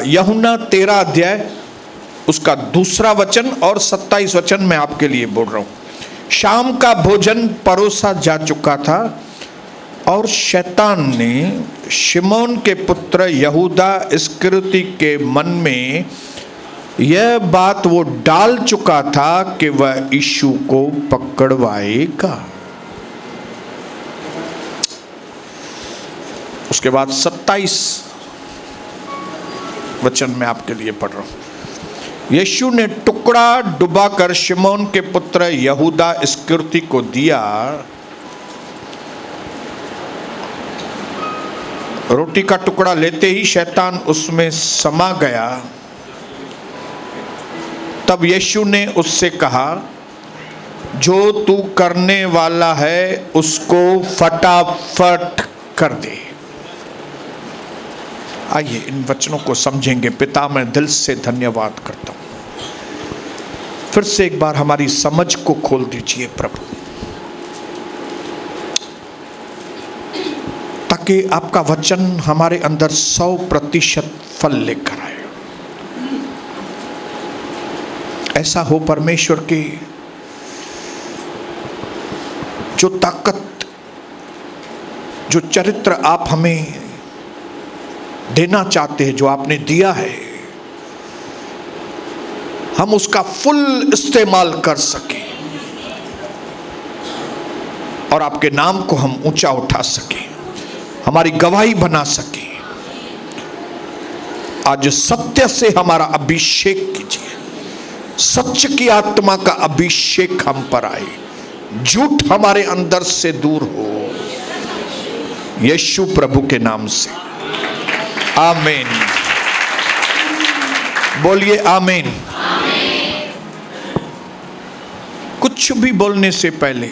यूहन्ना 13 अध्याय उसका 2 वचन और 27 वचन मैं आपके लिए बोल रहा हूं। शाम का भोजन परोसा जा चुका था और शैतान ने शिमोन के पुत्र यहूदा इस्करियोती के मन में यह बात वो डाल चुका था कि वह यीशु को पकड़वाएगा। उसके बाद 27 वचन में आपके लिए पढ़ रहा हूं। यीशु ने टुकड़ा डुबाकर शिमोन के पुत्र यहूदा इस्करियोती को दिया। रोटी का टुकड़ा लेते ही शैतान उसमें समा गया। तब यीशु ने उससे कहा, जो तू करने वाला है उसको फटाफट कर दे। आइए इन वचनों को समझेंगे। पिता, मैं दिल से धन्यवाद करता हूं। फिर से एक बार हमारी समझ को खोल दीजिए प्रभु, ताकि आपका वचन हमारे अंदर 100% फल लेकर आए। ऐसा हो परमेश्वर की जो ताकत, जो चरित्र आप हमें देना चाहते हैं, जो आपने दिया है, हम उसका फुल इस्तेमाल कर सकें और आपके नाम को हम ऊंचा उठा सकें, हमारी गवाही बना सकें। आज सत्य से हमारा अभिषेक कीजिए, सच की आत्मा का अभिषेक हम पर आए, झूठ हमारे अंदर से दूर हो, यीशु प्रभु के नाम से आमीन। बोलिए आमीन। कुछ भी बोलने से पहले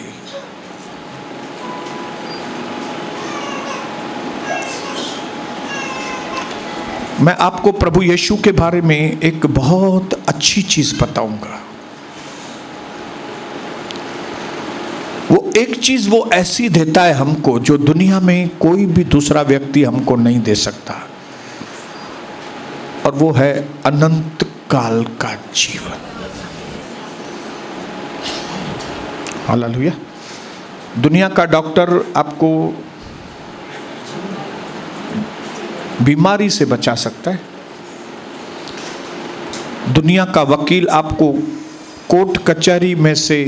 मैं आपको प्रभु यीशु के बारे में एक बहुत अच्छी चीज बताऊंगा। वो एक चीज वो ऐसी देता है हमको जो दुनिया में कोई भी दूसरा व्यक्ति हमको नहीं दे सकता, और वो है अनंत काल का जीवन। हालेलुया। दुनिया का डॉक्टर आपको बीमारी से बचा सकता है, दुनिया का वकील आपको कोर्ट कचहरी में से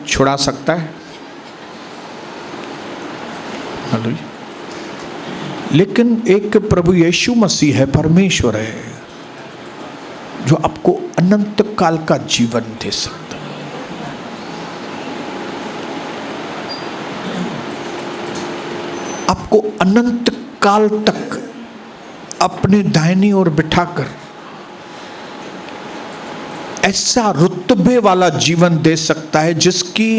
छुड़ा सकता है, हालेलुया। लेकिन एक प्रभु यीशु मसीह है, परमेश्वर है, जो आपको अनंत काल का जीवन दे सकता है। आपको अनंत काल तक अपने दाहिनी ओर बिठाकर ऐसा रुतबे वाला जीवन दे सकता है जिसकी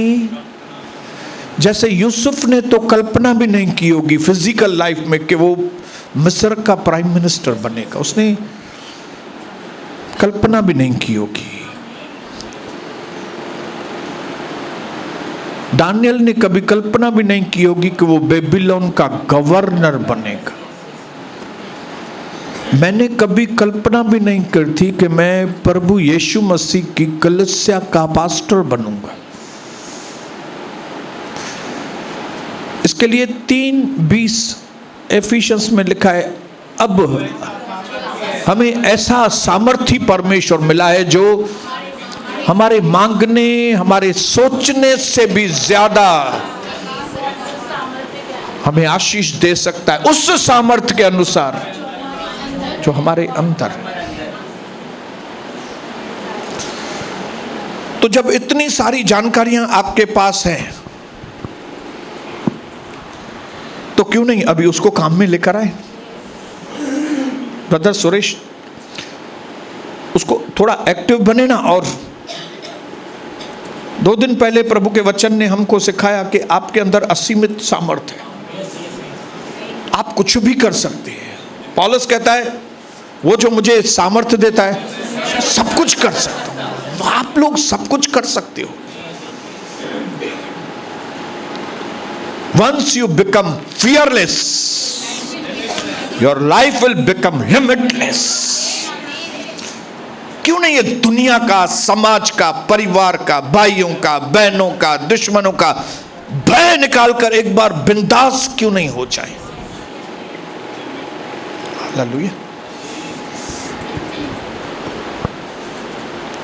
जैसे यूसुफ ने तो कल्पना भी नहीं की होगी फिजिकल लाइफ में कि वो मिस्र का प्राइम मिनिस्टर बनेगा। उसने कल्पना भी नहीं की होगी। दानियल ने कभी कल्पना भी नहीं की होगी कि वो बेबीलोन का गवर्नर बनेगा। मैंने कभी कल्पना भी नहीं की थी कि मैं प्रभु यीशु मसीह की कलीसिया का पास्टर बनूंगा। इसके लिए 3:20 एफिशियंस में लिखा है, अब हमें ऐसा सामर्थ्य परमेश्वर मिला है जो हमारे मांगने, हमारे सोचने से भी ज्यादा हमें आशीष दे सकता है, उस सामर्थ्य के अनुसार जो हमारे अंदर। तो जब इतनी सारी जानकारियां आपके पास हैं तो क्यों नहीं अभी उसको काम में लेकर आए। ब्रदर सुरेश, उसको थोड़ा एक्टिव बने ना। और 2 दिन पहले प्रभु के वचन ने हमको सिखाया कि आपके अंदर असीमित सामर्थ्य है, आप कुछ भी कर सकते हैं। पौलुस कहता है वो जो मुझे सामर्थ्य देता है सब कुछ कर सकता हूं। आप लोग सब कुछ कर सकते हो। Once you become fearless, your life will become limitless. नहीं, ये दुनिया का, समाज का, परिवार का, भाइयों का, बहनों का, दुश्मनों का भय निकालकर एक बार बिंदास क्यों नहीं हो जाए। हालेलुया।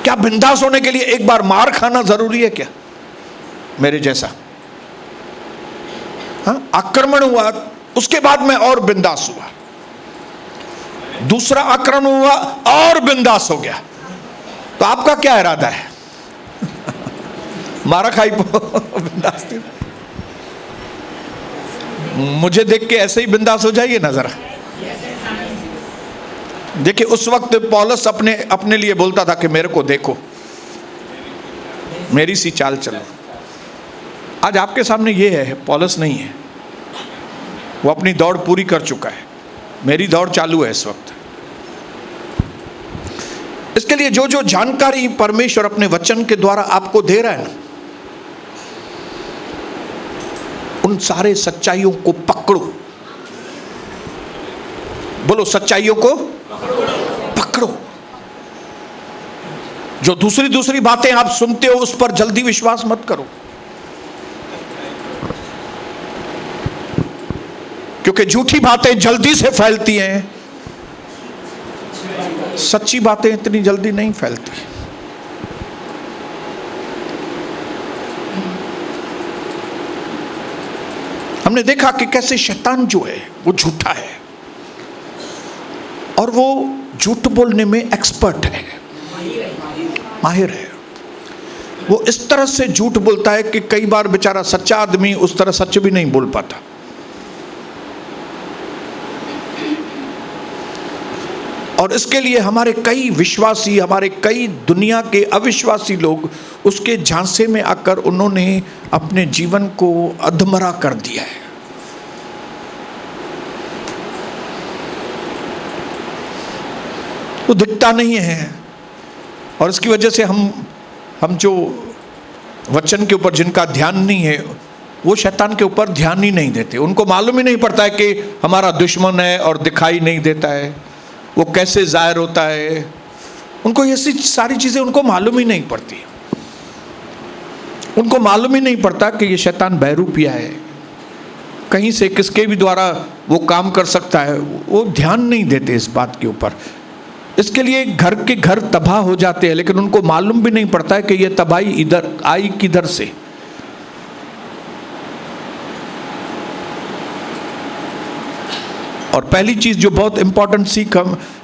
क्या बिंदास होने के लिए एक बार मार खाना जरूरी है क्या? मेरे जैसा आक्रमण हुआ, उसके बाद मैं और बिंदास हुआ, दूसरा आक्रमण हुआ और बिंदास हो गया, तो आपका क्या इरादा है? मारा खाई बिंदास। मुझे देख के ऐसे ही बिंदास हो जाइए ना जरा। देखिए, उस वक्त पौलुस अपने लिए बोलता था कि मेरे को देखो, मेरी सी चाल चलो। आज आपके सामने ये है, पौलुस नहीं है, वो अपनी दौड़ पूरी कर चुका है, मेरी दौड़ चालू है इस वक्त। इसके लिए जो जो जानकारी परमेश्वर अपने वचन के द्वारा आपको दे रहा है ना, उन सारे सच्चाइयों को पकड़ो। बोलो, सच्चाइयों को पकड़ो। जो दूसरी बातें आप सुनते हो उस पर जल्दी विश्वास मत करो, क्योंकि झूठी बातें जल्दी से फैलती हैं, सच्ची बातें इतनी जल्दी नहीं फैलती। हमने देखा कि कैसे शैतान जो है वो झूठा है और वो झूठ बोलने में एक्सपर्ट है, माहिर है। वो इस तरह से झूठ बोलता है कि कई बार बेचारा सच्चा आदमी उस तरह सच भी नहीं बोल पाता। और इसके लिए हमारे कई विश्वासी, हमारे कई दुनिया के अविश्वासी लोग उसके झांसे में आकर उन्होंने अपने जीवन को अधमरा कर दिया है। वो दिखता नहीं है और इसकी वजह से हम जो वचन के ऊपर जिनका ध्यान नहीं है, वो शैतान के ऊपर ध्यान ही नहीं देते। उनको मालूम ही नहीं पड़ता है कि हमारा दुश्मन है और दिखाई नहीं देता है, वो कैसे जाहिर होता है। उनको ऐसी सारी चीज़ें उनको मालूम ही नहीं पड़ती। उनको मालूम ही नहीं पड़ता कि ये शैतान बहरूपिया है, कहीं से किसके भी द्वारा वो काम कर सकता है। वो ध्यान नहीं देते इस बात के ऊपर। इसके लिए घर के घर तबाह हो जाते हैं, लेकिन उनको मालूम भी नहीं पड़ता है कि ये तबाही इधर आई किधर से। और पहली चीज जो बहुत इंपॉर्टेंट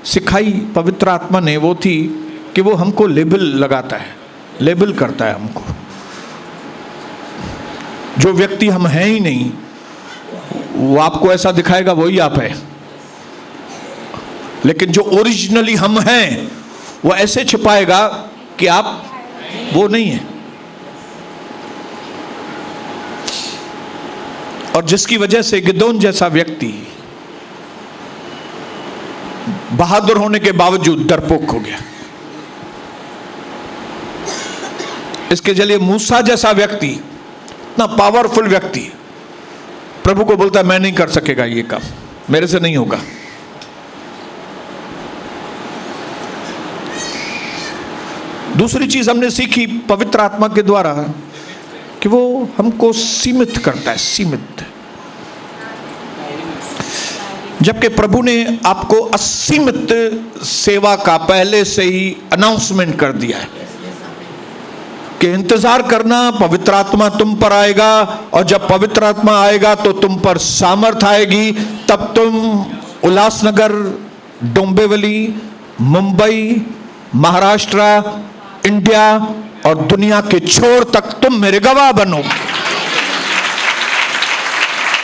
सिखाई पवित्र आत्मा ने वो थी कि वो हमको लेबल लगाता है, लेबल करता है हमको। जो व्यक्ति हम हैं ही नहीं वो आपको ऐसा दिखाएगा वही आप है, लेकिन जो ओरिजिनली हम हैं वो ऐसे छिपाएगा कि आप वो नहीं है। और जिसकी वजह से गिदोन जैसा व्यक्ति बहादुर होने के बावजूद डरपोक हो गया। इसके जरिए मूसा जैसा व्यक्ति, इतना पावरफुल व्यक्ति, प्रभु को बोलता है मैं नहीं कर सकेगा ये काम, मेरे से नहीं होगा। दूसरी चीज हमने सीखी पवित्र आत्मा के द्वारा कि वो हमको सीमित करता है, सीमित। जबकि प्रभु ने आपको असीमित सेवा का पहले से ही अनाउंसमेंट कर दिया है कि इंतजार करना, पवित्र आत्मा तुम पर आएगा और जब पवित्र आत्मा आएगा तो तुम पर सामर्थ आएगी, तब तुम उल्लासनगर, डोंबिवली, मुंबई, महाराष्ट्र, इंडिया और दुनिया के छोर तक तुम मेरे गवाह बनोगे।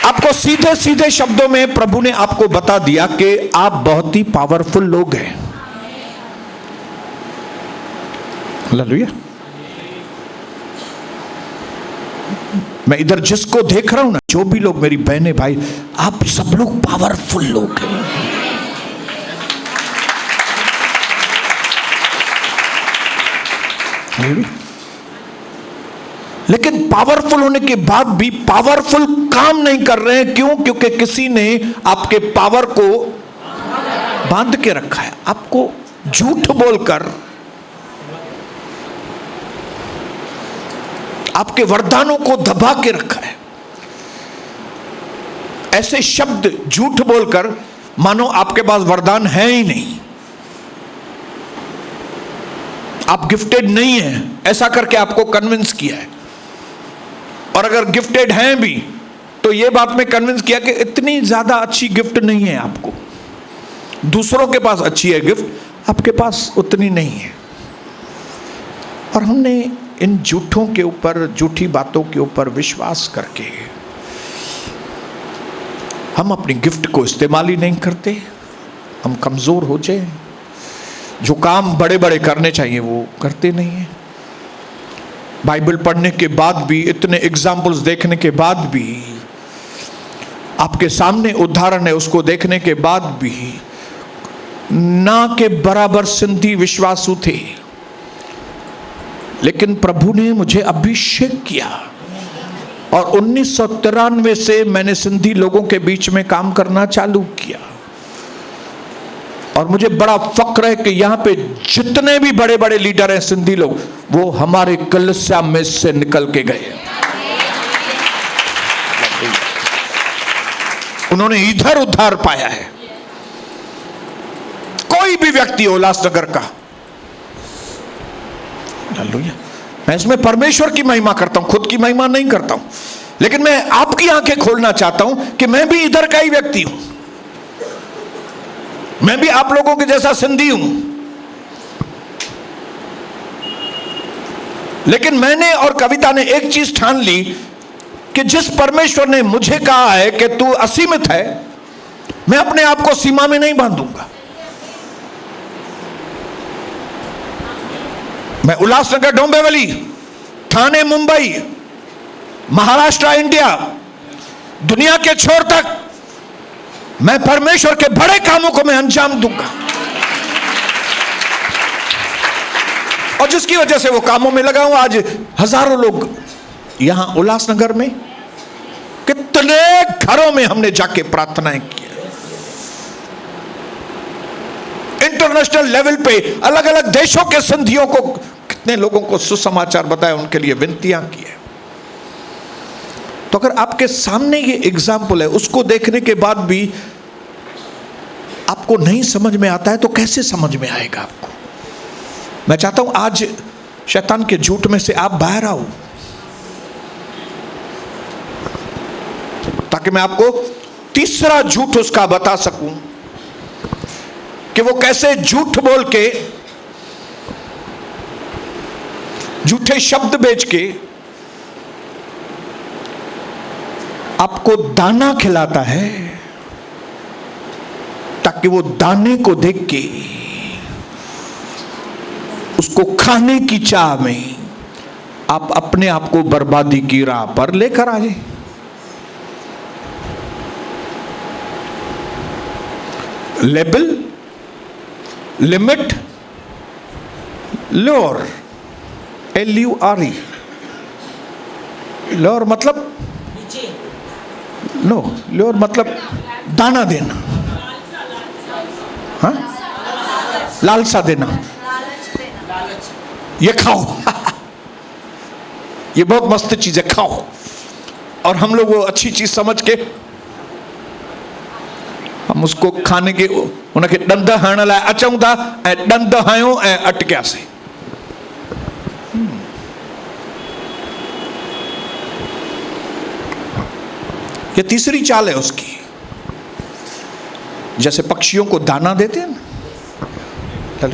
आपको सीधे सीधे शब्दों में प्रभु ने आपको बता दिया कि आप बहुत ही पावरफुल लोग हैं। हालेलुया। मैं इधर जिसको देख रहा हूं ना, जो भी लोग मेरी बहनें भाई, आप सब लोग पावरफुल लोग हैं। लेकिन पावरफुल होने के बाद भी पावरफुल काम नहीं कर रहे हैं। क्यों? क्योंकि किसी ने आपके पावर को बांध के रखा है। आपको झूठ बोलकर आपके वरदानों को दबा के रखा है। ऐसे शब्द झूठ बोलकर मानो आपके पास वरदान है ही नहीं, आप गिफ्टेड नहीं हैं, ऐसा करके आपको कन्विंस किया है। और अगर गिफ्टेड हैं भी तो ये बात में कन्विंस किया कि इतनी ज्यादा अच्छी गिफ्ट नहीं है आपको, दूसरों के पास अच्छी है गिफ्ट, आपके पास उतनी नहीं है। और हमने इन झूठों के ऊपर, झूठी बातों के ऊपर विश्वास करके हम अपनी गिफ्ट को इस्तेमाल ही नहीं करते, हम कमजोर हो जाए, जो काम बड़े बड़े करने चाहिए वो करते नहीं हैं। बाइबल पढ़ने के बाद भी, इतने एग्जाम्पल्स देखने के बाद भी, आपके सामने उदाहरण है उसको देखने के बाद भी, ना के बराबर सिंधी विश्वासु थे, लेकिन प्रभु ने मुझे अभिषेक किया और 1993 से मैंने सिंधी लोगों के बीच में काम करना चालू किया। और मुझे बड़ा फक्र है कि यहां पे जितने भी बड़े बड़े लीडर हैं सिंधी लोग, वो हमारे कलीसिया में से निकल के गए। उन्होंने इधर उद्धार पाया है। कोई भी व्यक्ति हो उल्लासनगर का, हालेलुया। मैं इसमें परमेश्वर की महिमा करता हूं, खुद की महिमा नहीं करता हूं, लेकिन मैं आपकी आंखें खोलना चाहता हूं कि मैं भी इधर का ही व्यक्ति हूं, मैं भी आप लोगों के जैसा सिंधी हूं। लेकिन मैंने और कविता ने एक चीज ठान ली कि जिस परमेश्वर ने मुझे कहा है कि तू असीमित है, मैं अपने आप को सीमा में नहीं बांधूंगा। मैं उल्लासनगर, डोंबिवली, ठाणे, मुंबई, महाराष्ट्र, इंडिया, दुनिया के छोर तक मैं परमेश्वर के बड़े कामों को मैं अंजाम दूंगा। और जिसकी वजह से वो कामों में लगा हूं। आज हजारों लोग यहां उल्लासनगर में, कितने घरों में हमने जाके प्रार्थनाएं की, इंटरनेशनल लेवल पे अलग अलग देशों के संधियों को, कितने लोगों को सुसमाचार बताया, उनके लिए विनतियां की है। तो अगर आपके सामने ये एग्जाम्पल है, उसको देखने के बाद भी आपको नहीं समझ में आता है तो कैसे समझ में आएगा आपको। मैं चाहता हूं आज शैतान के झूठ में से आप बाहर आओ, ताकि मैं आपको तीसरा झूठ उसका बता सकूं कि वो कैसे झूठ बोल के, झूठे शब्द बेच के आपको दाना खिलाता है, ताकि वो दाने को देख के उसको खाने की चाह में आप अपने आप को बर्बादी की राह पर लेकर आ जाए। लेबल, लिमिट, लोर, LURE, लोर मतलब नो, लोर मतलब दाना देना, हाँ, लालसा देना, ये खाओ ये बहुत मस्त चीज है, खाओ। और हम लोग वो अच्छी चीज समझ के हम उसको खाने के उनके डंद हण लाइ अचूं था, ऐं डंद हयूं ऐं अटकियासीं। ये तीसरी चाल है उसकी। जैसे पक्षियों को दाना देते हैं ना,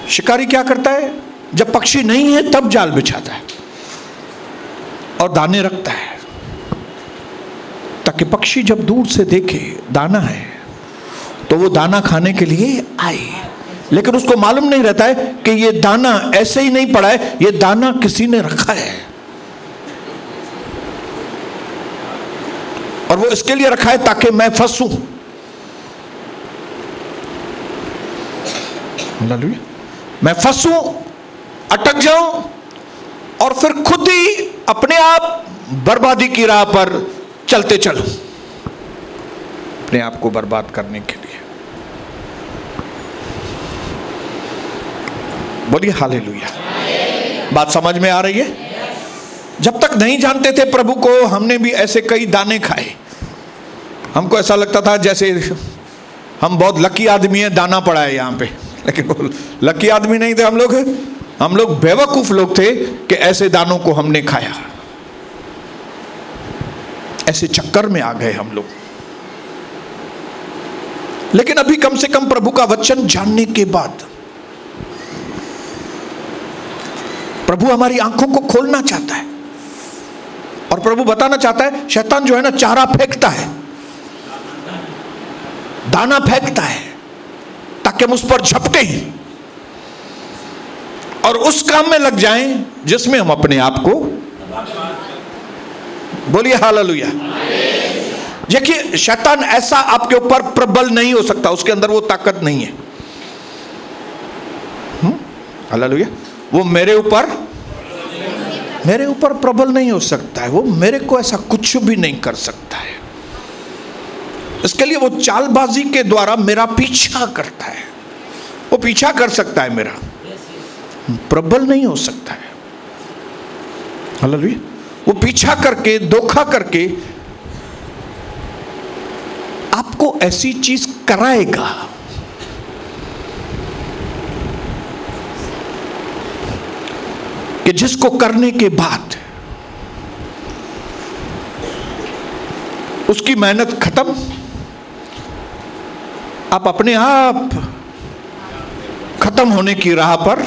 शिकारी क्या करता है, जब पक्षी नहीं है तब जाल बिछाता है और दाने रखता है, ताकि पक्षी जब दूर से देखे दाना है तो वो दाना खाने के लिए आए। लेकिन उसको मालूम नहीं रहता है कि ये दाना ऐसे ही नहीं पड़ा है, ये दाना किसी ने रखा है, और वो इसके लिए रखा है ताकि मैं फंसूं। मैं फंसूं, अटक जाऊं और फिर खुद ही अपने आप बर्बादी की राह पर चलते चलूं, अपने आप को बर्बाद करने के लिए। बोलिए हालेलुया। बात समझ में आ रही है? जब तक नहीं जानते थे प्रभु को, हमने भी ऐसे कई दाने खाए। हमको ऐसा लगता था जैसे हम बहुत लकी आदमी है, दाना पड़ा है यहाँ पे, लेकिन वो लकी आदमी नहीं थे हम लोग बेवकूफ लोग थे कि ऐसे दानों को हमने खाया। ऐसे चक्कर में आ गए हम लोग। लेकिन अभी कम से कम प्रभु का वचन जानने के बाद प्रभु हमारी आंखों को खोलना चाहता है, और प्रभु बताना चाहता है, शैतान जो है ना, चारा फेंकता है, दाना फेंकता है, ताकि हम उस पर झपटे और उस काम में लग जाएं जिसमें हम अपने आप को, बोलिए हालेलुया। देखिए, शैतान ऐसा आपके ऊपर प्रबल नहीं हो सकता, उसके अंदर वो ताकत नहीं है। हालेलुया। वो मेरे ऊपर प्रबल नहीं हो सकता है, वो मेरे को ऐसा कुछ भी नहीं कर सकता है। इसके लिए वो चालबाजी के द्वारा मेरा पीछा करता है। वो पीछा कर सकता है मेरा, प्रबल नहीं हो सकता है। हालेलुया। वो पीछा करके, धोखा करके आपको ऐसी चीज कराएगा कि जिसको करने के बाद उसकी मेहनत खत्म, आप अपने आप खत्म होने की राह पर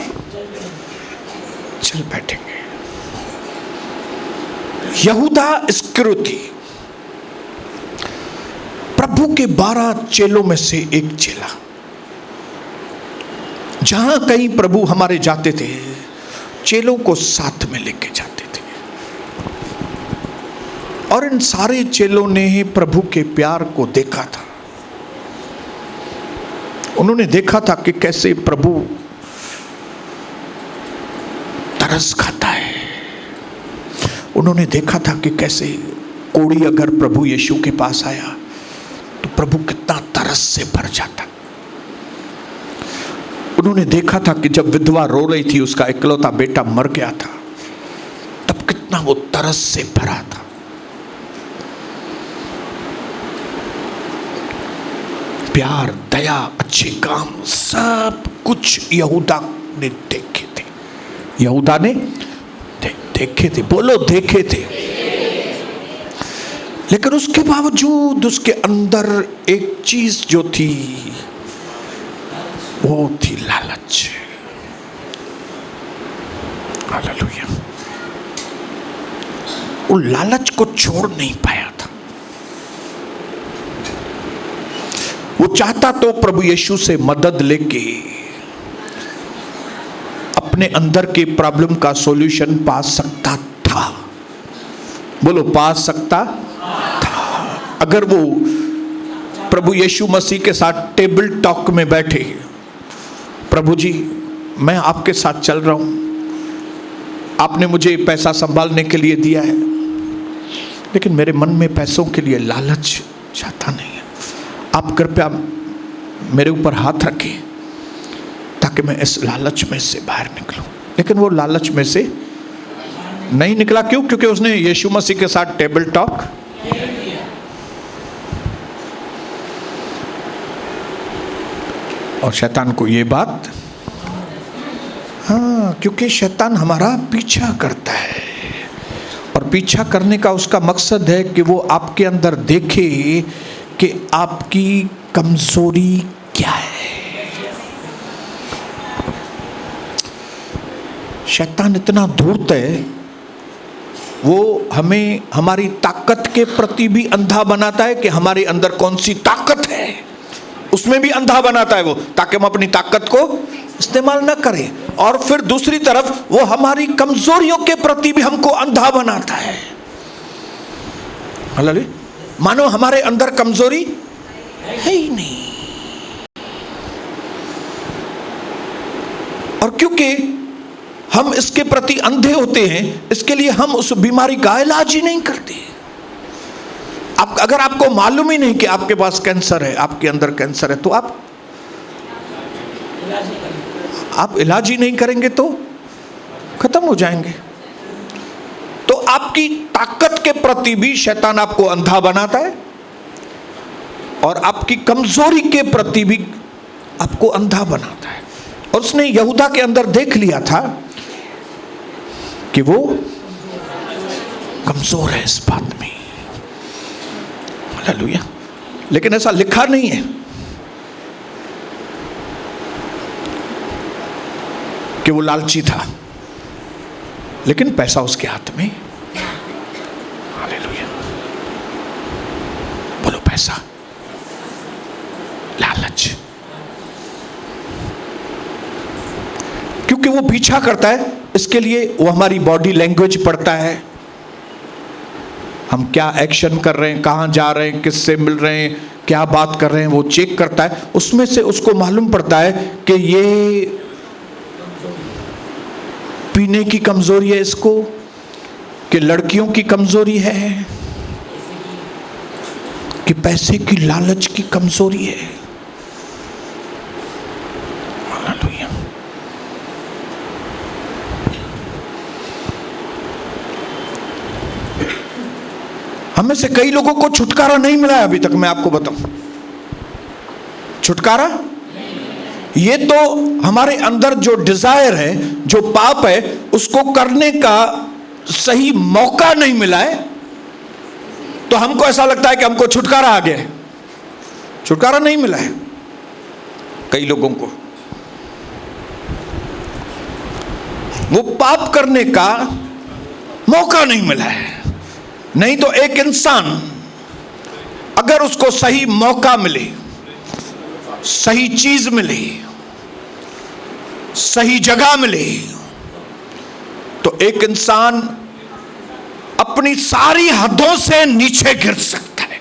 चल बैठेंगे। यहूदा इस्करियोती प्रभु के 12 चेलों में से एक चेला। जहां कहीं प्रभु हमारे जाते थे, चेलों को साथ में लेके जाते थे, और इन सारे चेलों ने ही प्रभु के प्यार को देखा था। उन्होंने देखा था कि कैसे प्रभु तरस खाता है। उन्होंने देखा था कि कैसे कोढ़ी अगर प्रभु यीशु के पास आया तो प्रभु कितना तरस से भर जाता। उन्होंने देखा था कि जब विधवा रो रही थी, उसका इकलौता बेटा मर गया था, तब कितना वो तरस से भरा था। प्यार, दया, अच्छे काम, सब कुछ यहूदा ने देखे थे। यहूदा ने देखे थे, बोलो देखे थे। लेकिन उसके बावजूद उसके अंदर एक चीज जो थी, वो थी लालच। हालेलुया। वो लालच को छोड़ नहीं पाया था। वो चाहता तो प्रभु यीशु से मदद लेके अपने अंदर के प्रॉब्लम का सॉल्यूशन पा सकता था। बोलो, पा सकता था। अगर वो प्रभु यीशु मसीह के साथ टेबल टॉक में बैठे, प्रभु जी मैं आपके साथ चल रहा हूं, आपने मुझे पैसा संभालने के लिए दिया है, लेकिन मेरे मन में पैसों के लिए लालच चाहता नहीं है, आप कृपया मेरे ऊपर हाथ रखें ताकि मैं इस लालच में से बाहर निकलूं। लेकिन वो लालच में से नहीं निकला। क्यों? क्योंकि उसने यीशु मसीह के साथ टेबल टॉक। और शैतान को ये बात, हाँ, क्योंकि शैतान हमारा पीछा करता है, और पीछा करने का उसका मकसद है कि वो आपके अंदर देखे कि आपकी कमजोरी क्या है। शैतान इतना धूर्त है, वो हमें हमारी ताकत के प्रति भी अंधा बनाता है कि हमारे अंदर कौन सी ताकत है, उसमें भी अंधा बनाता है वो, ताकि हम अपनी ताकत को इस्तेमाल न करें। और फिर दूसरी तरफ वो हमारी कमजोरियों के प्रति भी हमको अंधा बनाता है। हालेलुया। मानो हमारे अंदर कमजोरी है ही नहीं। और क्योंकि हम इसके प्रति अंधे होते हैं, इसके लिए हम उस बीमारी का इलाज ही नहीं करते। अगर आपको मालूम ही नहीं कि आपके पास कैंसर है, आपके अंदर कैंसर है, तो आप इलाज ही नहीं करेंगे तो खत्म हो जाएंगे। तो आपकी ताकत के प्रति भी शैतान आपको अंधा बनाता है और आपकी कमजोरी के प्रति भी आपको अंधा बनाता है। और उसने यहूदा के अंदर देख लिया था कि वो कमजोर है इस बात में। हालेलुया। लेकिन ऐसा लिखा नहीं है कि वो लालची था, लेकिन पैसा उसके हाथ में। हालेलुया। बोलो पैसा, लालच। क्योंकि वो पीछा करता है, इसके लिए वो हमारी बॉडी लैंग्वेज पढ़ता है, हम क्या एक्शन कर रहे हैं, कहां जा रहे हैं, किससे मिल रहे हैं, क्या बात कर रहे हैं, वो चेक करता है। उसमें से उसको मालूम पड़ता है कि ये पीने की कमजोरी है इसको, कि लड़कियों की कमजोरी है, कि पैसे की लालच की कमजोरी है। हालेलुया। हमें से कई लोगों को छुटकारा नहीं मिला है अभी तक। मैं आपको बताऊं, छुटकारा ये तो हमारे अंदर जो डिजायर है, जो पाप है, उसको करने का सही मौका नहीं मिला है, तो हमको ऐसा लगता है कि हमको छुटकारा आ गया है। छुटकारा नहीं मिला है कई लोगों को। वो पाप करने का मौका नहीं मिला है। नहीं तो एक इंसान अगर उसको सही मौका मिले, सही चीज मिले, सही जगह मिले, तो एक इंसान अपनी सारी हदों से नीचे गिर सकता है।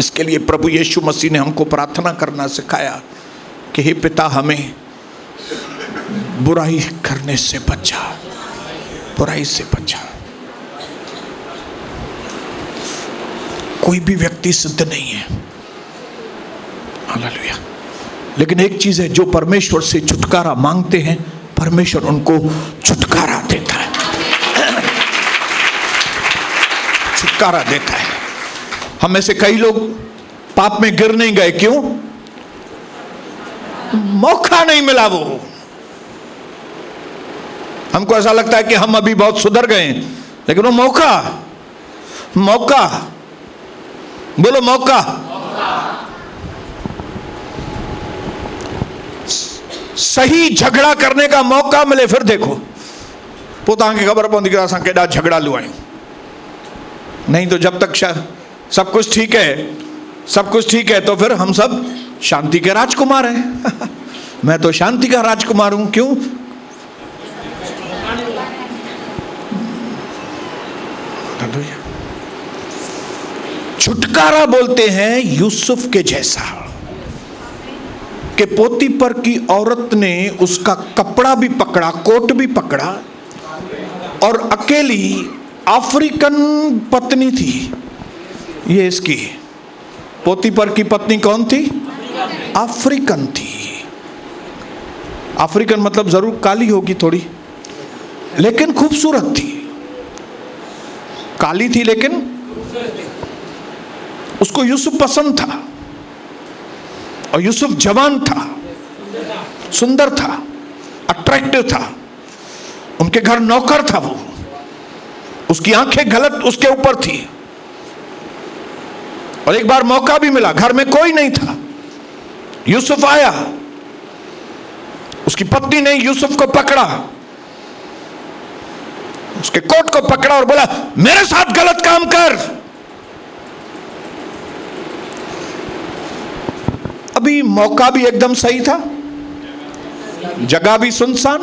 इसके लिए प्रभु यीशु मसीह ने हमको प्रार्थना करना सिखाया कि हे पिता, हमें बुराई करने से बचा, बुराई से बचा। कोई भी व्यक्ति सिद्ध नहीं है। हालेलुया। लेकिन एक चीज है, जो परमेश्वर से छुटकारा मांगते हैं, परमेश्वर उनको छुटकारा देता है, छुटकारा देता है। हम में से कई लोग पाप में गिर नहीं गए, क्यों? मौका नहीं मिला। वो हमको ऐसा लगता है कि हम अभी बहुत सुधर गए हैं, लेकिन वो मौका, मौका, बोलो मौका। सही झगड़ा करने का मौका मिले, फिर देखो पोता की खबर पौंदी कि असां केॾा झगड़ा लुआयूं। नहीं तो जब तक सब कुछ ठीक है, सब कुछ ठीक है, तो फिर हम सब शांति के राजकुमार हैं। मैं तो शांति का राजकुमार हूं। क्यों? छुटकारा बोलते हैं यूसुफ के जैसा, कि पोतीपर की औरत ने उसका कपड़ा भी पकड़ा, कोट भी पकड़ा, और अकेली अफ्रीकन पत्नी थी ये इसकी। पोतीपर की पत्नी कौन थी? अफ्रीकन थी। अफ्रीकन मतलब जरूर काली होगी थोड़ी, लेकिन खूबसूरत थी। काली थी लेकिन उसको यूसुफ पसंद था, और यूसुफ जवान था, सुंदर था, अट्रैक्टिव था। उनके घर नौकर था वो, उसकी आंखें गलत उसके ऊपर थी। और एक बार मौका भी मिला, घर में कोई नहीं था, यूसुफ आया, उसकी पत्नी ने यूसुफ को पकड़ा, उसके कोट को पकड़ा और बोला, मेरे साथ गलत काम कर। अभी मौका भी एकदम सही था, जगह भी सुनसान,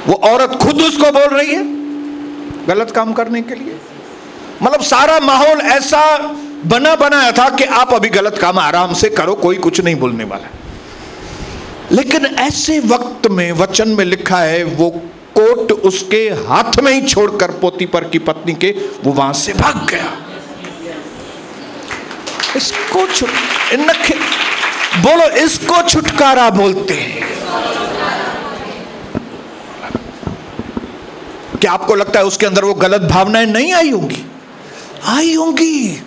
वो औरत खुद उसको बोल रही है गलत काम करने के लिए। मतलब सारा माहौल ऐसा बना बनाया था कि आप अभी गलत काम आराम से करो, कोई कुछ नहीं बोलने वाला। लेकिन ऐसे वक्त में वचन में लिखा है, वो कोट उसके हाथ में ही छोड़कर पोतीपर की पत्नी के वो वहां से भाग गया। इसको बोलो, इसको छुटकारा बोलते हैं। क्या आपको लगता है उसके अंदर वो गलत भावनाएं नहीं आई होंगी? आई होंगी।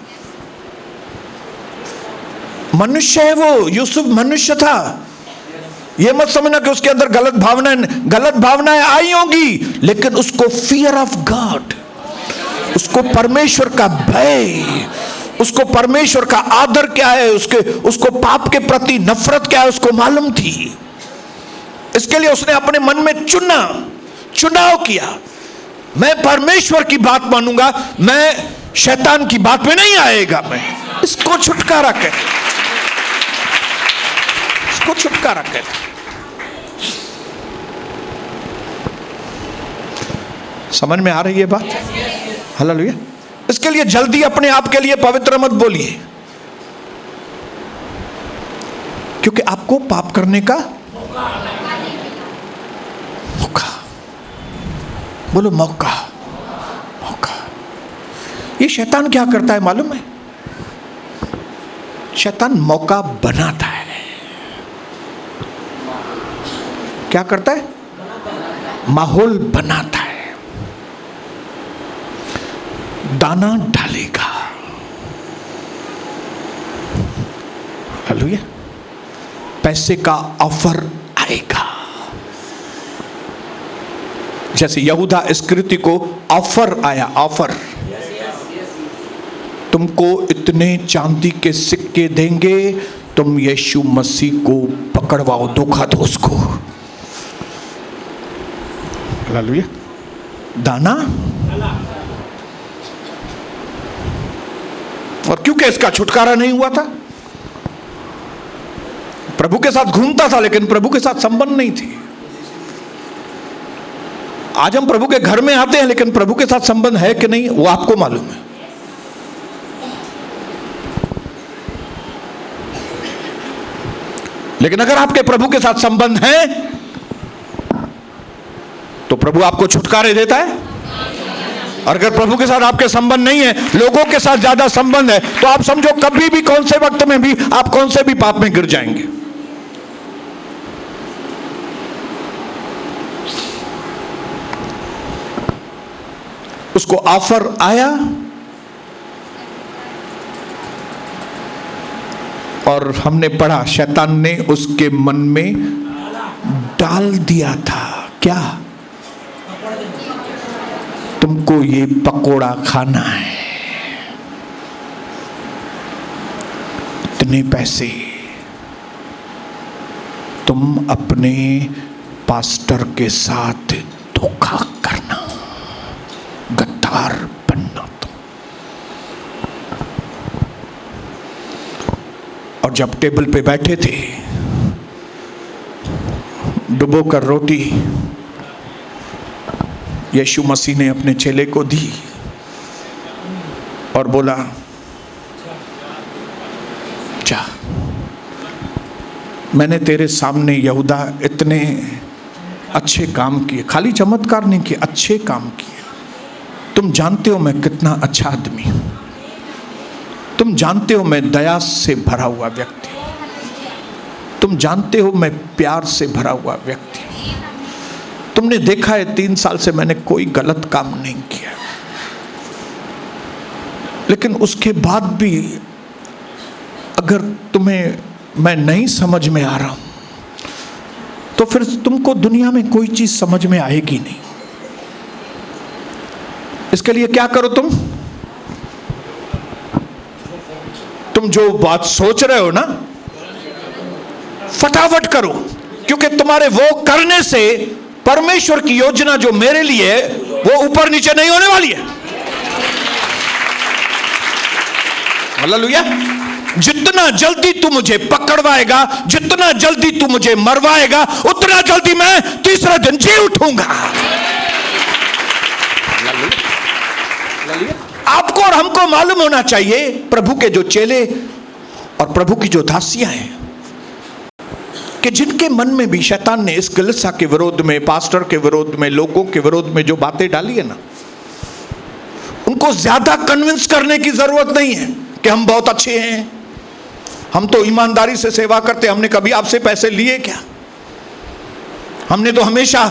मनुष्य है वो, यूसुफ मनुष्य था। ये मत समझना कि उसके अंदर गलत भावनाएं आई होंगी, लेकिन उसको फियर ऑफ गॉड, उसको परमेश्वर का भय, उसको परमेश्वर का आदर क्या है, उसको पाप के प्रति नफरत क्या है, उसको मालूम थी। इसके लिए उसने अपने मन में चुनाव किया, मैं परमेश्वर की बात मानूंगा, मैं शैतान की बात में नहीं आएगा। मैं इसको छुटकारा कहते, इसको छुटकारा कहते। समझ में आ रही है बात? हालेलुया। इसके लिए जल्दी अपने आप के लिए पवित्र मत बोलिए, क्योंकि आपको पाप करने का मौका, बोलो मौका। ये शैतान क्या करता है मालूम है? शैतान मौका बनाता है। क्या करता है? माहौल बनाता है, दाना डालेगा। हालेलुया। पैसे का ऑफर आएगा। जैसे यहूदा इस्करियोती को ऑफर आया, ऑफर, तुमको इतने चांदी के सिक्के देंगे, तुम यीशु मसीह को पकड़वाओ, धोखा दो उसको। हालेलुया। दाना, और क्योंकि इसका छुटकारा नहीं हुआ था, प्रभु के साथ घूमता था लेकिन प्रभु के साथ संबंध नहीं थी। आज हम प्रभु के घर में आते हैं लेकिन प्रभु के साथ संबंध है कि नहीं वो आपको मालूम है। लेकिन अगर आपके प्रभु के साथ संबंध है तो प्रभु आपको छुटकारे देता है। और अगर प्रभु के साथ आपके संबंध नहीं है, लोगों के साथ ज्यादा संबंध है, तो आप समझो कभी भी, कौन से वक्त में भी आप कौन से भी पाप में गिर जाएंगे। उसको ऑफर आया और हमने पढ़ा शैतान ने उसके मन में डाल दिया था, क्या? तुमको ये पकोड़ा खाना है, इतने पैसे, तुम अपने पास्टर के साथ धोखा करना, गद्दार बनना। और जब टेबल पे बैठे थे, डुबो कर रोटी यीशु मसीह ने अपने चेले को दी और बोला, जा, मैंने तेरे सामने यहूदा इतने अच्छे काम किए, खाली चमत्कार नहीं किए, अच्छे काम किए। तुम जानते हो मैं कितना अच्छा आदमी हूं, तुम जानते हो मैं दया से भरा हुआ व्यक्ति हूं, तुम जानते हो मैं प्यार से भरा हुआ व्यक्ति हूं, तुमने देखा है 3 साल से मैंने कोई गलत काम नहीं किया। लेकिन उसके बाद भी अगर तुम्हें मैं नहीं समझ में आ रहा हूं तो फिर तुमको दुनिया में कोई चीज समझ में आएगी नहीं। इसके लिए क्या करो, तुम जो बात सोच रहे हो ना, फटाफट करो, क्योंकि तुम्हारे वो करने से परमेश्वर की योजना जो मेरे लिए है वो ऊपर नीचे नहीं होने वाली है। हालेलुया। जितना जल्दी तू मुझे पकड़वाएगा, जितना जल्दी तू मुझे मरवाएगा, उतना जल्दी मैं तीसरा दिन जी उठूंगा। आपको और हमको मालूम होना चाहिए, प्रभु के जो चेले और प्रभु की जो दासियां हैं, कि जिनके मन में भी शैतान ने इस कलीसिया के विरोध में, पास्टर के विरोध में, लोगों के विरोध में जो बातें डाली है ना, उनको ज्यादा कन्विंस करने की जरूरत नहीं है कि हम बहुत अच्छे हैं, हम तो ईमानदारी से सेवा करते, हमने कभी आपसे पैसे लिए क्या, हमने तो हमेशा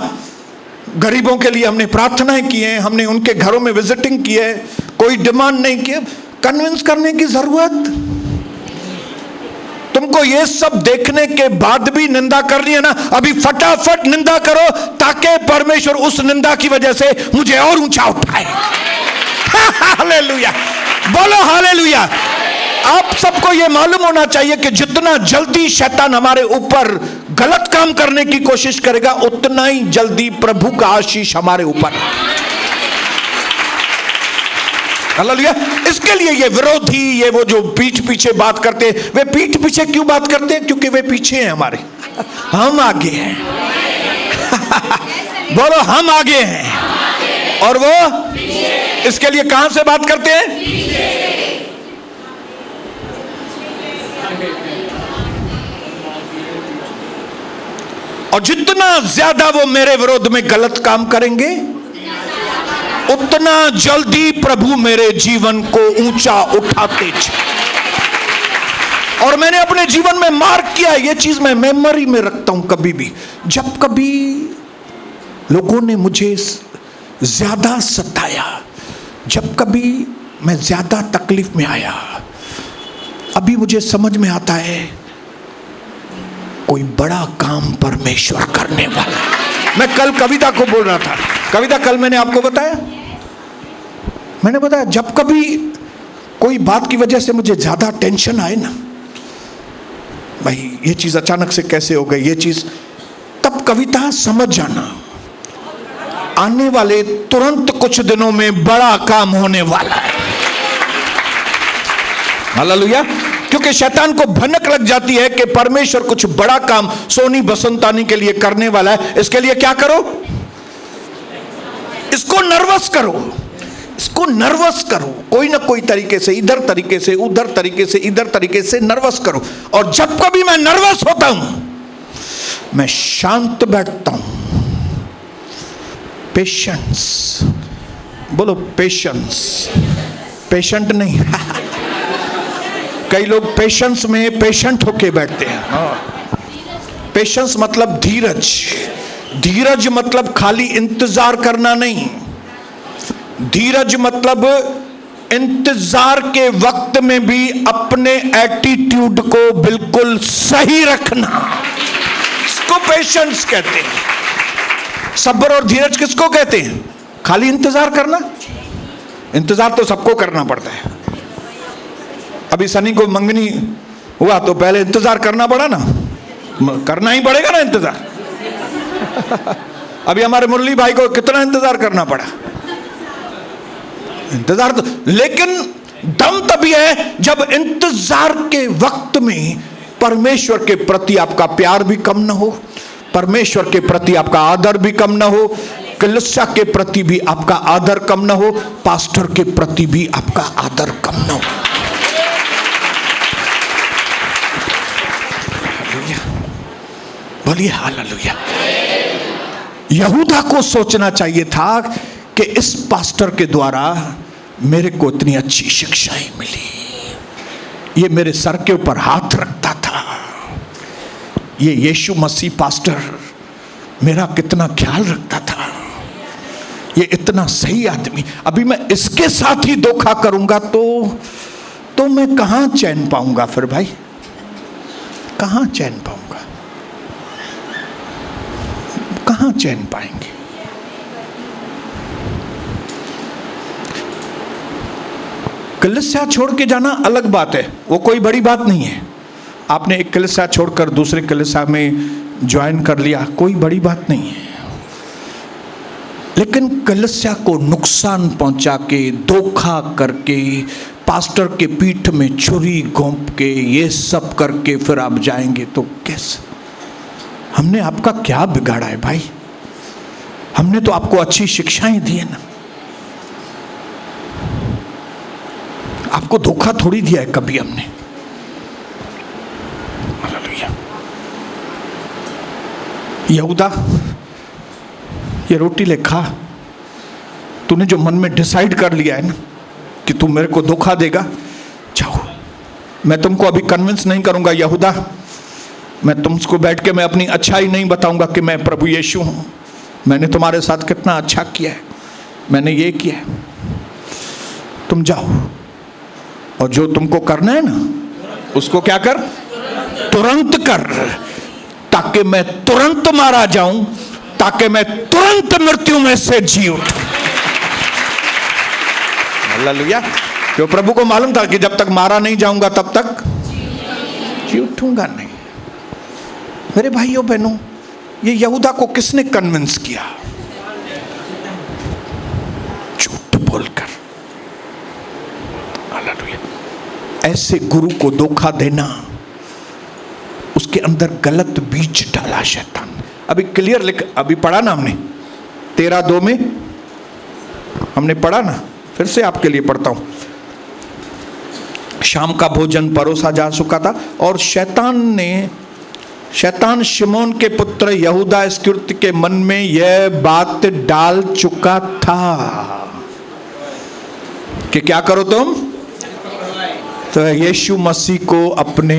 गरीबों के लिए हमने प्रार्थनाएं की हैं, हमने उनके घरों में विजिटिंग की है, कोई डिमांड नहीं की। कन्विंस करने की जरूरत, तुमको ये सब देखने के बाद भी निंदा करनी है ना, अभी फटाफट निंदा करो ताकि परमेश्वर उस निंदा की वजह से मुझे और ऊंचा उठाए। हालेलुया, बोलो हालेलुया। आप सबको यह मालूम होना चाहिए कि जितना जल्दी शैतान हमारे ऊपर गलत काम करने की कोशिश करेगा, उतना ही जल्दी प्रभु का आशीष हमारे ऊपर। हालेलुया। इसके लिए ये विरोधी, ये वो जो पीठ पीछे बात करते हैं, वे पीठ पीछे क्यों बात करते हैं? क्योंकि वे पीछे हैं हमारे, हम आगे हैं। बोलो हम आगे हैं और वो इसके लिए कहां से बात करते हैं? और जितना ज्यादा वो मेरे विरोध में गलत काम करेंगे, उतना जल्दी प्रभु मेरे जीवन को ऊंचा उठाते चले। और मैंने अपने जीवन में मार्क किया, ये चीज मैं मेमोरी में रखता हूं। कभी भी जब कभी लोगों ने मुझे ज्यादा सताया, जब कभी मैं ज्यादा तकलीफ में आया, अभी मुझे समझ में आता है कोई बड़ा काम परमेश्वर करने वाला है। मैं कल कविता को बोल रहा था, कविता कल मैंने आपको बताया, मैंने बताया जब कभी कोई बात की वजह से मुझे ज्यादा टेंशन आए ना, भाई ये चीज अचानक से कैसे हो गई ये चीज, तब कविता समझ जाना आने वाले तुरंत कुछ दिनों में बड़ा काम होने वाला है। हालेलुया। क्योंकि शैतान को भनक लग जाती है कि परमेश्वर कुछ बड़ा काम सोनी बसंतानी के लिए करने वाला है। इसके लिए क्या करो? इसको नर्वस करो, इसको नर्वस करो, कोई ना कोई तरीके से, इधर तरीके से, उधर तरीके से, इधर तरीके से नर्वस करो। और जब कभी मैं नर्वस होता हूं, मैं शांत बैठता हूं। पेशेंस, बोलो पेशेंस, पेशेंट नहीं। कई लोग पेशेंस में पेशेंट होके बैठते हैं। पेशेंस मतलब धीरज, धीरज मतलब खाली इंतजार करना नहीं, धीरज मतलब इंतजार के वक्त में भी अपने एटीट्यूड को बिल्कुल सही रखना, इसको पेशेंस कहते हैं। सब्र और धीरज किसको कहते हैं? खाली इंतजार करना, इंतजार तो सबको करना पड़ता है। अभी सनी को मंगनी हुआ तो पहले इंतजार करना पड़ा ना, करना ही पड़ेगा ना इंतजार। अभी हमारे मुरली भाई को कितना इंतजार करना पड़ा, इंतजार तो, लेकिन दम तभी है जब इंतजार के वक्त में परमेश्वर के प्रति आपका प्यार भी कम ना हो, परमेश्वर के प्रति आपका आदर भी कम ना हो, कलीसिया के प्रति भी आपका आदर कम ना हो, पास्टर के प्रति भी आपका आदर कम ना हो। बोलिए हालेलुया। यहूदा को सोचना चाहिए था कि इस पास्टर के द्वारा मेरे को इतनी अच्छी शिक्षाएं मिली, ये मेरे सर के ऊपर हाथ रखता था, ये यीशु मसीह पास्टर मेरा कितना ख्याल रखता था, ये इतना सही आदमी, अभी मैं इसके साथ ही धोखा करूंगा तो मैं कहां चैन पाऊंगा? फिर भाई कहां चैन पाऊंगा? कहां चैन पाएंगे? कलीसिया छोड़ के जाना अलग बात है, वो कोई बड़ी बात नहीं है। आपने एक कलीसिया छोड़कर दूसरे कलीसिया में ज्वाइन कर लिया, कोई बड़ी बात नहीं है। लेकिन कलीसिया को नुकसान पहुंचा के, धोखा करके, पास्टर के पीठ में छुरी घोंप के, ये सब करके फिर आप जाएंगे तो कैसे? हमने आपका क्या बिगाड़ा है भाई? हमने तो आपको अच्छी शिक्षाएं दी है ना, आपको धोखा थोड़ी दिया है कभी हमने। हालेलुया। यहूदा, ये रोटी ले खा, तूने जो मन में डिसाइड कर लिया है ना कि तू मेरे को धोखा देगा, जाओ, मैं तुमको अभी कन्विंस नहीं करूंगा यहूदा, मैं तुमको बैठ के मैं अपनी अच्छाई नहीं बताऊंगा कि मैं प्रभु यीशु हूं, मैंने तुम्हारे साथ कितना अच्छा किया है, मैंने ये किया है, तुम जाओ और जो तुमको करना है ना उसको क्या कर, तुरंत कर, ताकि मैं तुरंत मारा जाऊं, ताकि मैं तुरंत मृत्यु में से जी उठूं। हालेलुया। क्यों? प्रभु को मालूम था कि जब तक मारा नहीं जाऊंगा तब तक जी उठूंगा नहीं। मेरे भाइयों बहनों, ये यहूदा को किसने कन्विंस किया? झूठ बोलकर। हालेलुया। ऐसे गुरु को धोखा देना, उसके अंदर गलत बीज डाला शैतान। अभी क्लियर लिख, अभी पढ़ा ना हमने 13:2 में हमने पढ़ा ना, फिर से आपके लिए पढ़ता हूं। शाम का भोजन परोसा जा चुका था और शैतान शिमोन के पुत्र यहूदा इस्करियोती के मन में यह बात डाल चुका था कि क्या करो तुम, तो यीशु मसीह को, अपने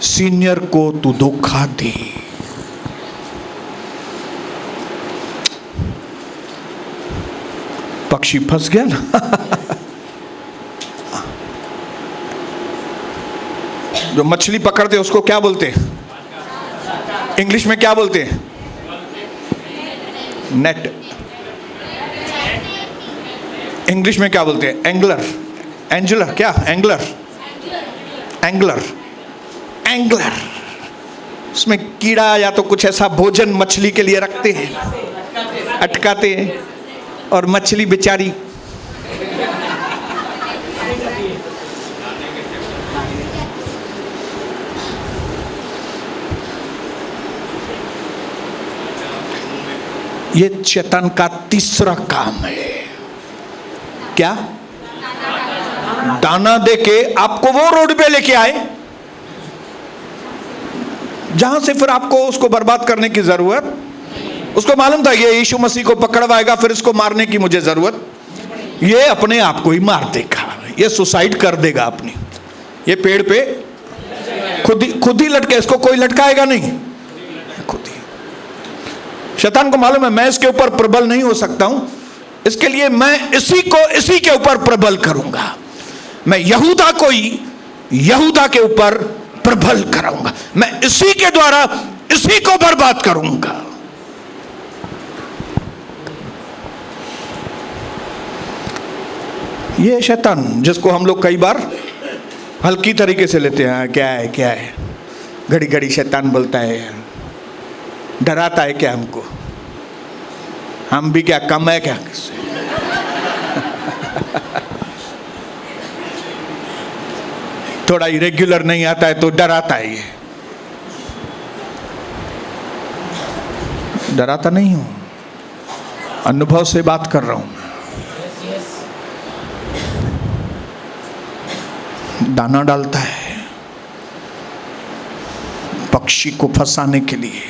सीनियर को तू धोखा दे। पक्षी फंस गया ना। जो मछली पकड़ते उसको क्या बोलते, इंग्लिश में क्या बोलते हैं? नेट। इंग्लिश में क्या बोलते हैं? एंगलर। एंजलर क्या? एंगलर। एंगलर। एंगलर। उसमें कीड़ा या तो कुछ ऐसा भोजन मछली के लिए रखते हैं, अटकाते हैं, और मछली बेचारी ये शैतान का तीसरा काम है। क्या? दाना देके आपको वो रोड पे लेके आए जहां से फिर आपको उसको बर्बाद करने की जरूरत। उसको मालूम था ये यीशु मसीह को पकड़वाएगा, फिर इसको मारने की मुझे जरूरत, ये अपने आप को ही मार देगा, ये सुसाइड कर देगा अपनी, ये पेड़ पे खुद ही लटके, इसको कोई लटकाएगा नहीं, खुद ही। शैतान को मालूम है मैं इसके ऊपर प्रबल नहीं हो सकता हूं, इसके लिए मैं इसी के ऊपर प्रबल करूंगा, मैं यहूदा को ही यहूदा के ऊपर प्रबल कराऊंगा, मैं इसी के द्वारा इसी को बर्बाद करूंगा। ये शैतान जिसको हम लोग कई बार हल्की तरीके से लेते हैं, क्या है, घड़ी घड़ी शैतान बोलता है, डराता है क्या हमको, हम भी क्या कम है क्या? थोड़ा इरेग्युलर नहीं आता है तो डराता है। ये डराता नहीं हूं, अनुभव से बात कर रहा हूं। दाना डालता है पक्षी को फंसाने के लिए।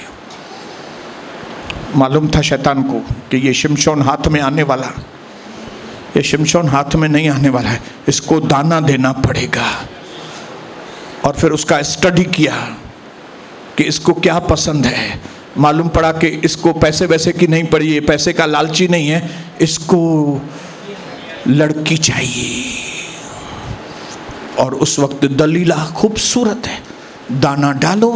मालूम था शैतान को कि ये शिमशोन हाथ में आने वाला, ये शिमशोन हाथ में नहीं आने वाला है, इसको दाना देना पड़ेगा। और फिर उसका स्टडी किया कि इसको क्या पसंद है। मालूम पड़ा कि इसको पैसे वैसे की नहीं पड़ी, ये पैसे का लालची नहीं है, इसको लड़की चाहिए। और उस वक्त दलीला खूबसूरत है, दाना डालो।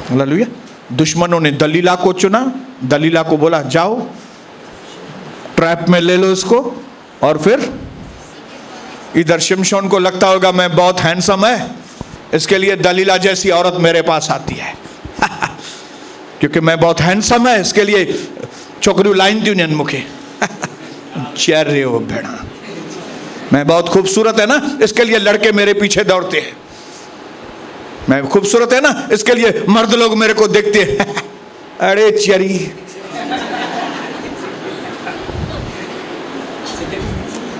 हालेलुया। दुश्मनों ने दलीला को चुना, दलीला को बोला जाओ ट्रैप में ले लो इसको। और फिर इधर शिमशोन को लगता होगा मैं बहुत हैंडसम है, इसके लिए दलीला जैसी औरत मेरे पास आती है क्योंकि मैं बहुत हैंडसम है, इसके लिए छोकरी लाइन यूनियन मुखे चेहरे हो भेड़ा, मैं बहुत खूबसूरत है ना, इसके लिए लड़के मेरे पीछे दौड़ते हैं, मैं खूबसूरत है ना, इसके लिए मर्द लोग मेरे को देखते हैं अरे चरी,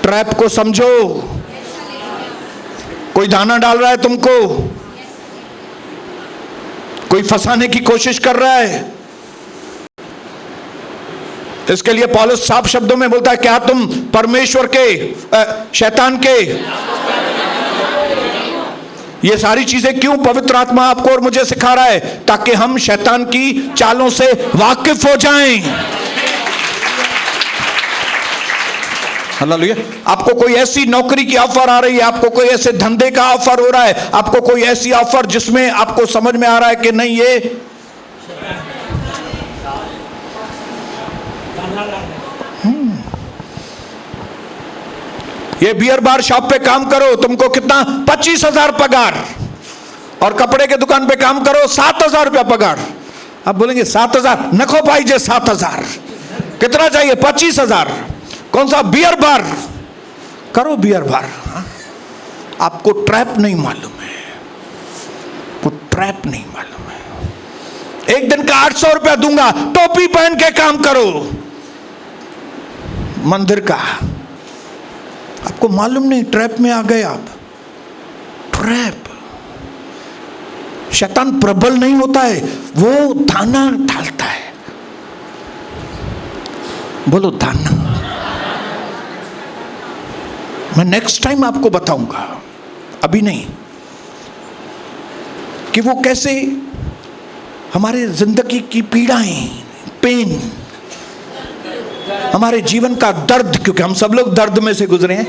ट्रैप को समझो। कोई दाना डाल रहा है तुमको, कोई फंसाने की कोशिश कर रहा है। इसके लिए पौलुस साफ शब्दों में बोलता है क्या तुम परमेश्वर के शैतान के ये सारी चीजें क्यों पवित्र आत्मा आपको और मुझे सिखा रहा है? ताकि हम शैतान की चालों से वाकिफ हो जाएं। हालेलुया। आपको कोई ऐसी नौकरी की ऑफर आ रही है, आपको कोई ऐसे धंधे का ऑफर हो रहा है, आपको कोई ऐसी ऑफर जिसमें आपको समझ में आ रहा है कि नहीं ये बियर बार शॉप पे काम करो, तुमको कितना 25,000 पगार, और कपड़े के दुकान पे काम करो 7,000 रुपया पगार। आप बोलेंगे 7,000 नखो भाई जे 7,000 कितना चाहिए? 25,000। कौन सा? बियर बार करो, बियर बार। आपको ट्रैप नहीं मालूम है, वो ट्रैप नहीं मालूम है। एक दिन का 800 रुपया दूंगा, टोपी पहन के काम करो मंदिर का। आपको मालूम नहीं, ट्रैप में आ गए आप। ट्रैप। शैतान प्रबल नहीं होता है, वो दाना डालता है। बोलो दाना। मैं नेक्स्ट टाइम आपको बताऊंगा, अभी नहीं, कि वो कैसे हमारे जिंदगी की पीड़ाएं, पेन, हमारे जीवन का दर्द, क्योंकि हम सब लोग दर्द में से गुजरे हैं,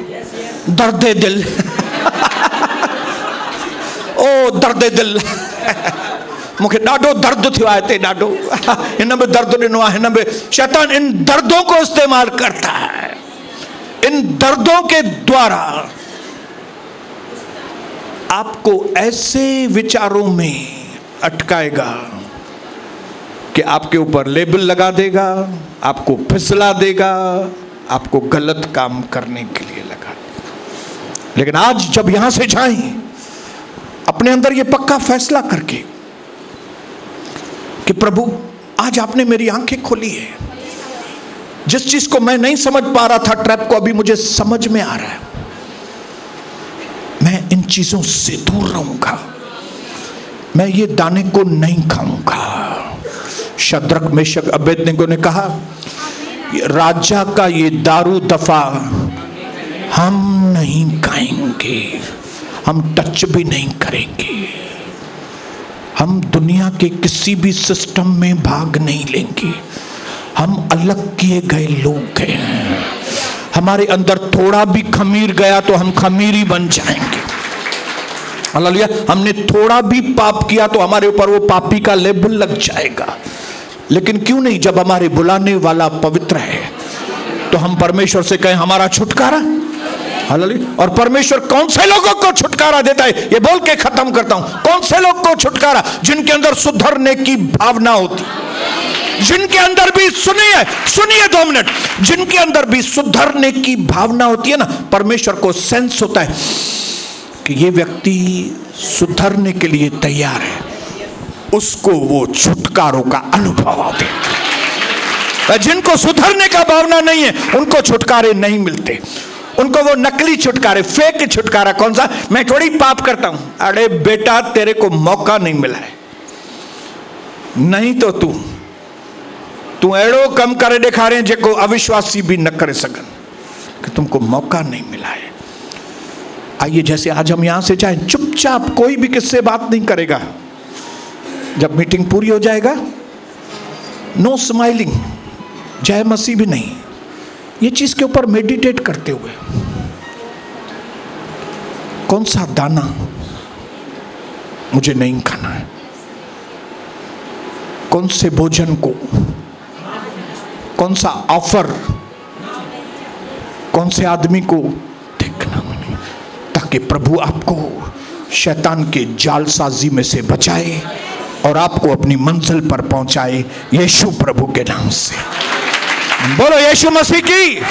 दर्दे दिल ओ दर्दे दिल मुझे डाडो दर्द थियो आहे ते डाडो इन में दर्द ॾिनो आहे, हिन में शैतान इन दर्दों को इस्तेमाल करता है। इन दर्दों के द्वारा आपको ऐसे विचारों में अटकाएगा कि आपके ऊपर लेबल लगा देगा, आपको फिसला देगा, आपको गलत काम करने के लिए लगा देगा। लेकिन आज जब यहां से जाएं अपने अंदर ये पक्का फैसला करके कि प्रभु आज आपने मेरी आंखें खोली है, जिस चीज को मैं नहीं समझ पा रहा था, ट्रैप को अभी मुझे समझ में आ रहा है, मैं इन चीजों से दूर रहूंगा, मैं ये दाने को नहीं खाऊंगा। शद्रक मेशक अबेदनगो ने कहा, राजा का ये दारू दफा हम नहीं खाएंगे, हम टच भी नहीं करेंगे, हम दुनिया के किसी भी सिस्टम में भाग नहीं लेंगे, हम अलग किए गए लोग हैं। हमारे अंदर थोड़ा भी खमीर गया तो हम खमीरी बन जाएंगे। हालेलुया। हमने थोड़ा भी पाप किया तो हमारे ऊपर वो पापी का लेबल लग जाएगा। लेकिन क्यों नहीं, जब हमारे बुलाने वाला पवित्र है तो हम परमेश्वर से कहें हमारा छुटकारा। हालेलुया। और परमेश्वर कौन से लोगों को छुटकारा देता है, ये बोल के खत्म करता हूं। कौन से लोग को छुटकारा? जिनके अंदर सुधरने की भावना होती, जिनके अंदर भी, सुनिए 2 मिनट, जिनके अंदर भी सुधरने की भावना होती है ना, परमेश्वर को सेंस होता है कि ये व्यक्ति सुधरने के लिए तैयार है, उसको वो छुटकारों का अनुभव होते हैं। जिनको सुधरने का भावना नहीं है उनको छुटकारे नहीं मिलते, उनको वो नकली छुटकारे, फेक छुटकारा। कौन सा? मैं थोड़ी पाप करता हूं। अरे बेटा, तेरे को मौका नहीं मिला है, नहीं तो तू एड़ो कम करे दिखा रहे हैं जेको अविश्वासी भी न करे सकन, कि तुमको मौका नहीं मिला है। आइए, जैसे आज हम यहां से जाएं, चुपचाप, कोई भी किससे बात नहीं करेगा। जब मीटिंग पूरी हो जाएगा, नो स्माइलिंग, जय मसीह भी नहीं, ये चीज के ऊपर मेडिटेट करते हुए कौन सा दाना मुझे नहीं खाना है, कौन से भोजन को, कौन सा ऑफर, कौन से आदमी को देखना नहीं, ताकि प्रभु आपको शैतान के जालसाजी में से बचाए और आपको अपनी मंजिल पर पहुंचाए, यीशु प्रभु के नाम से। बोलो यीशु मसीह की।